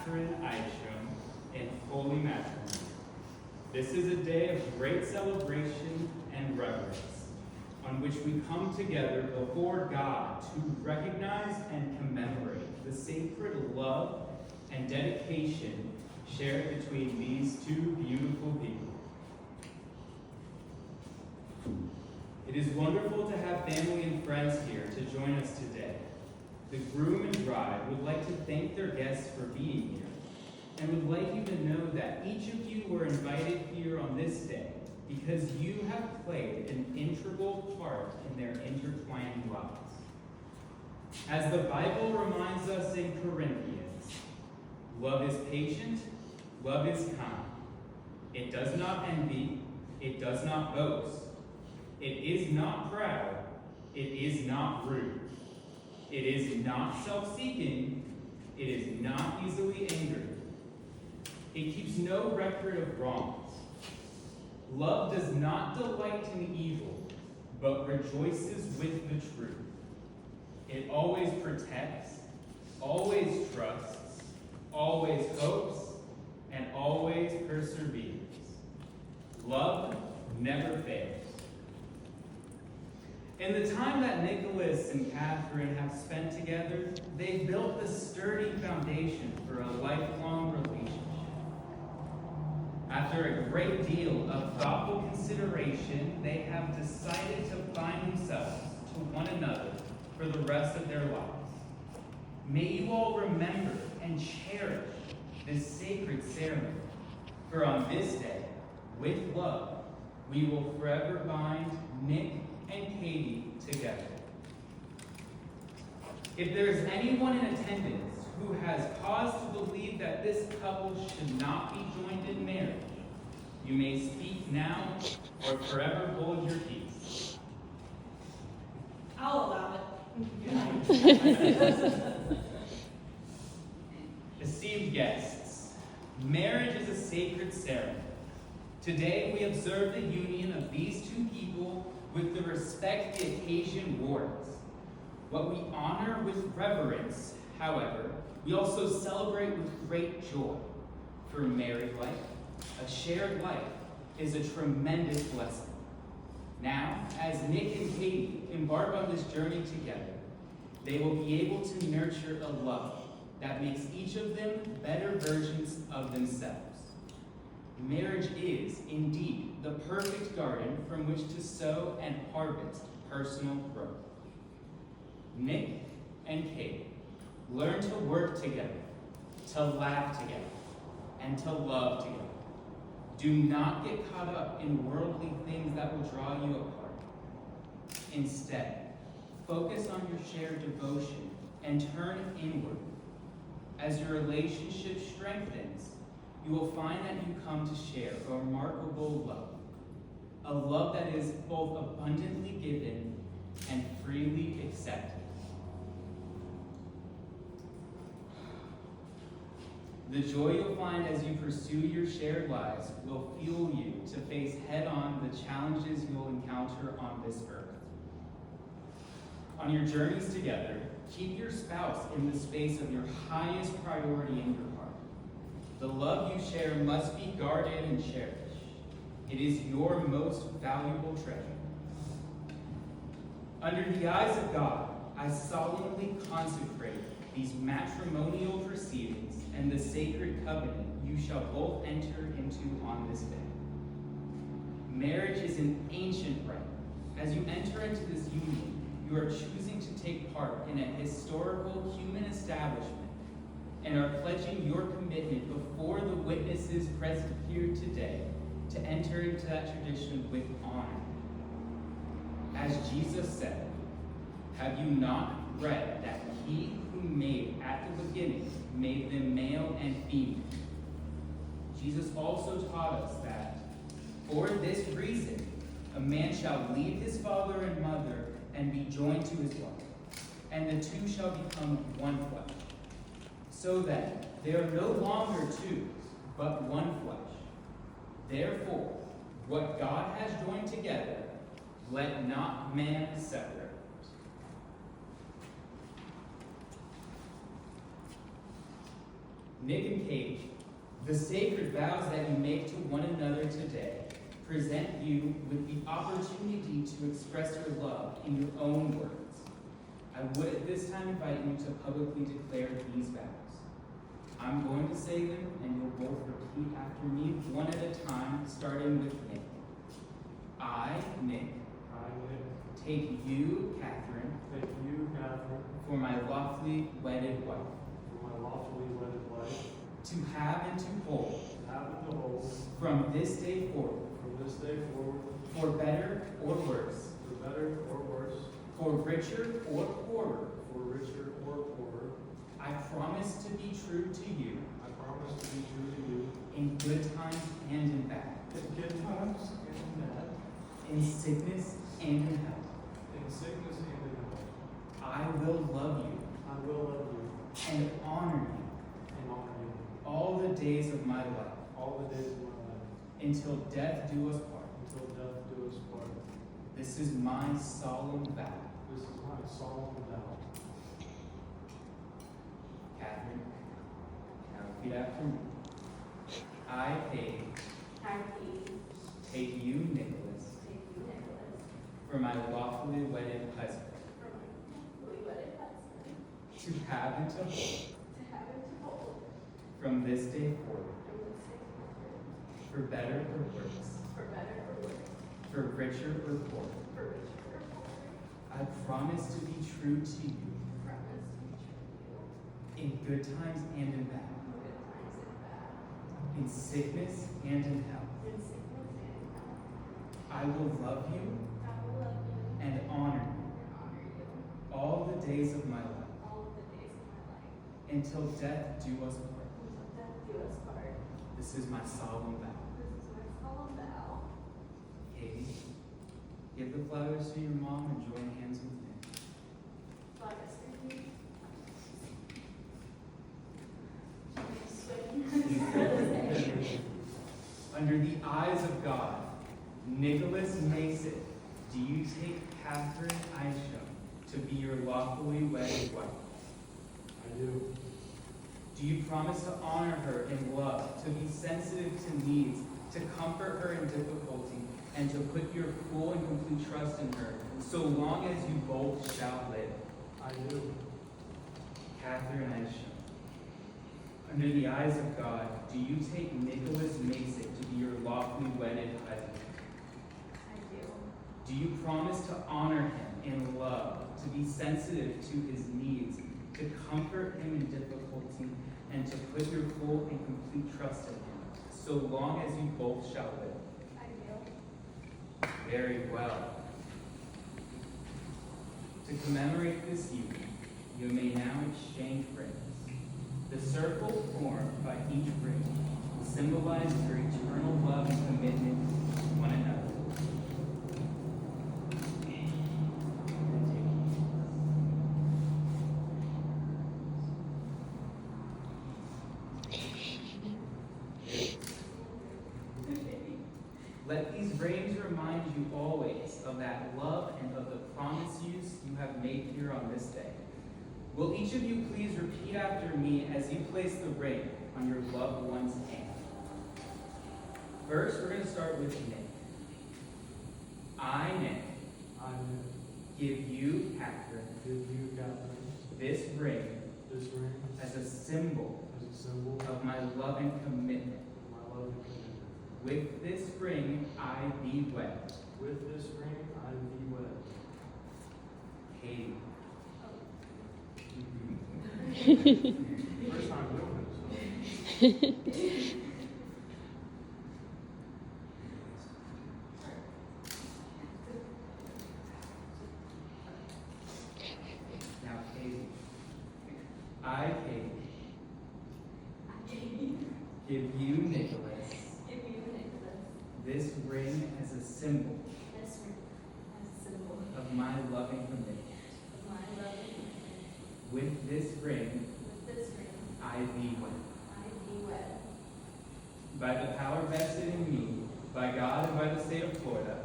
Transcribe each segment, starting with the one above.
Catherine Isham in holy matrimony. This is a day of great celebration and reverence, on which we come together before God to recognize and commemorate the sacred love and dedication shared between these two beautiful people. It is wonderful to have family and friends here to join us today. The groom and bride would like to thank their guests for being here, and would like you to know that each of you were invited here on this day because you have played an integral part in their intertwined lives. As the Bible reminds us in Corinthians, love is patient, love is kind. It does not envy, it does not boast. It is not proud, it is not rude. It is not self-seeking, it is not easily angered. It keeps no record of wrongs. Love does not delight in evil, but rejoices with the truth. It always protects, always trusts, always hopes, and always perseveres. Love never fails. In the time that Nicholas and Catherine have spent together, they've built a sturdy foundation for a lifelong relationship. After a great deal of thoughtful consideration, they have decided to bind themselves to one another for the rest of their lives. May you all remember and cherish this sacred ceremony, for on this day, with love, we will forever bind Nick and Katie together. If there is anyone in attendance who has cause to believe that this couple should not be joined in marriage, you may speak now or forever hold your peace. I'll allow it. Esteemed guests, marriage is a sacred ceremony. Today we observe the union of these two people with the respect the occasion warrants. What we honor with reverence, however, we also celebrate with great joy. For married life, a shared life, is a tremendous blessing. Now, as Nick and Katie embark on this journey together, they will be able to nurture a love that makes each of them better versions of themselves. Marriage is, indeed, the perfect garden from which to sow and harvest personal growth. Nick and Kate learn to work together, to laugh together, and to love together. Do not get caught up in worldly things that will draw you apart. Instead, focus on your shared devotion and turn inward. As your relationship strengthens, you will find that you come to share a remarkable love, a love that is both abundantly given and freely accepted. The joy you'll find as you pursue your shared lives will fuel you to face head-on the challenges you'll encounter on this earth. On your journeys together, keep your spouse in the space of your highest priority in your heart. The love you share must be guarded and cherished. It is your most valuable treasure. Under the eyes of God, I solemnly consecrate these matrimonial proceedings and the sacred covenant you shall both enter into on this day. Marriage is an ancient rite. As you enter into this union, you are choosing to take part in a historical human establishment and are pledging your commitment before the witnesses present here today to enter into that tradition with honor. As Jesus said, have you not read that he who made at the beginning made them male and female? Jesus also taught us that for this reason a man shall leave his father and mother and be joined to his wife, and the two shall become one flesh. So that they are no longer two, but one flesh. Therefore, what God has joined together, let not man separate. Nick and Kate, the sacred vows that you make to one another today present you with the opportunity to express your love in your own words. I would at this time invite you to publicly declare these vows. I'm going to say them, and you'll both repeat after me, one at a time, starting with Nick. I, Nick, take you, Catherine, for my lawfully wedded wife, to have and to hold, from this day forward, for better or worse, for richer or poorer, I promise to be true to you in good times and in bad, in sickness and in health. I will love you and honor you all the days of my life, until death do us part. This is my solemn vow. Catherine, now repeat after me. I, Kate, take you, Nicholas, for my lawfully wedded husband, to have and to hold, from this day forward, for better or worse, for richer or poorer. I promise to be true to you in good times and in bad, in sickness and in health. I will love you and honor you all the days of my life, until death do us part. This is my solemn vow. Katie, give the flowers to your mom and join hands with me. Under the eyes of God, Nicholas Mason, do you take Catherine Isham to be your lawfully wedded wife? I do. Do you promise to honor her in love, to be sensitive to needs, to comfort her in difficulty, and to put your full and complete trust in her, so long as you both shall live? I do. Catherine Isham, under the eyes of God, do you take Nicholas Mason to be your lawfully wedded husband? I do. Do you promise to honor him in love, to be sensitive to his needs, to comfort him in difficulty, and to put your full and complete trust in him, so long as you both shall live? I do. Very well. To commemorate this union, you may now exchange rings. The circle formed by each ring will symbolize your eternal love and commitment to one another. Let these rings remind you always of that love and of the promises you have made here on this day. Will each of you please repeat after me as you place the ring on your loved one's hand? First, we're going to start with Nick. I, Nick, give you, Catherine, this ring as a symbol of my love and commitment. With this ring, I thee wed. Katie. First time doing it, Now, Katie. I, Katie, give you, Nicholas, this ring as a symbol of my love and commitment. With this ring, I thee wed. By the power vested in me, by God and by the state of Florida,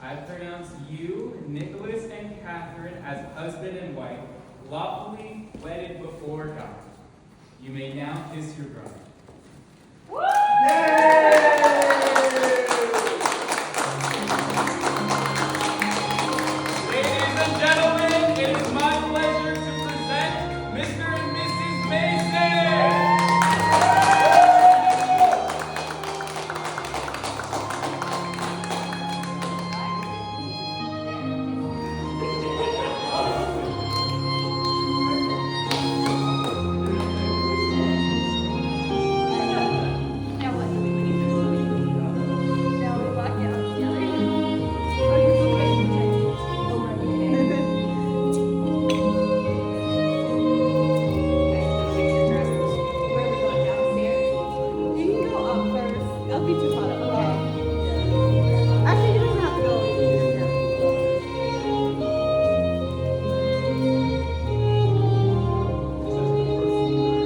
I pronounce you, Nicholas and Catherine, as husband and wife, lawfully wedded before God. You may now kiss your bride. Woo!